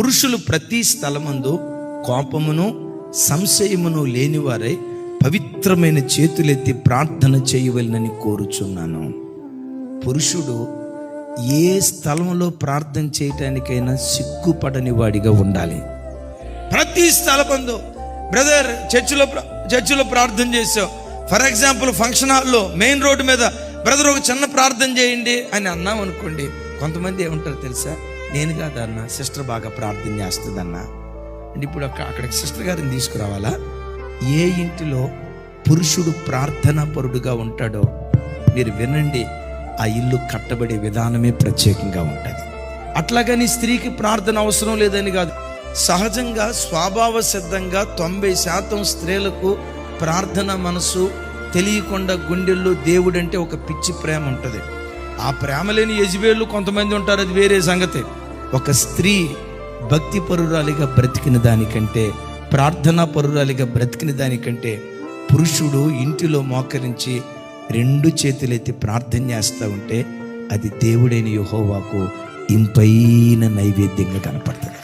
పురుషులు ప్రతి స్థలమందు కోపమును సంశయమును లేనివారై పవిత్రమైన చేతులెత్తి ప్రార్థన చేయవలెనని కోరుచున్నాను. పురుషుడు ఏ స్థలంలో ప్రార్థన చేయటానికైనా సిగ్గుపడని వాడిగా ఉండాలి. ప్రతి స్థలమందు బ్రదర్ చర్చిలో ప్రార్థన చేసావు, ఫర్ ఎగ్జాంపుల్ ఫంక్షన్ హాల్లో మెయిన్ రోడ్డు మీద బ్రదర్ ఒక చిన్న ప్రార్థన చేయండి అని అన్నాం అనుకోండి, కొంతమంది ఏమంటారు తెలుసా, నేను కాదన్నా సిస్టర్ బాగా ప్రార్థన చేస్తుందన్నా అంటే ఇప్పుడు అక్కడికి సిస్టర్ గారిని తీసుకురావాలా? ఏ ఇంటిలో పురుషుడు ప్రార్థనా పరుడుగా ఉంటాడో మీరు వినండి, ఆ ఇల్లు కట్టబడే విధానమే ప్రత్యేకంగా ఉంటుంది. అట్లాగని స్త్రీకి ప్రార్థన అవసరం లేదని కాదు. సహజంగా స్వభావ సిద్ధంగా 90% స్త్రీలకు ప్రార్థన మనసు తెలియకుండా గుండెల్లో దేవుడంటే ఒక పిచ్చి ప్రేమ ఉంటుంది. ఆ ప్రేమ లేని యెజబేలు కొంతమంది ఉంటారు, అది వేరే సంగతి. ఒక స్త్రీ భక్తి పరురాలిగా బ్రతికిన దానికంటే, ప్రార్థనా పరురాలిగా బ్రతికిన దానికంటే పురుషుడు ఇంటిలో మోకరించి 2 చేతులెత్తి ప్రార్థన చేస్తూ ఉంటే అది దేవుడైన యెహోవాకు ఇంపైన నైవేద్యంగా కనపడుతుంది.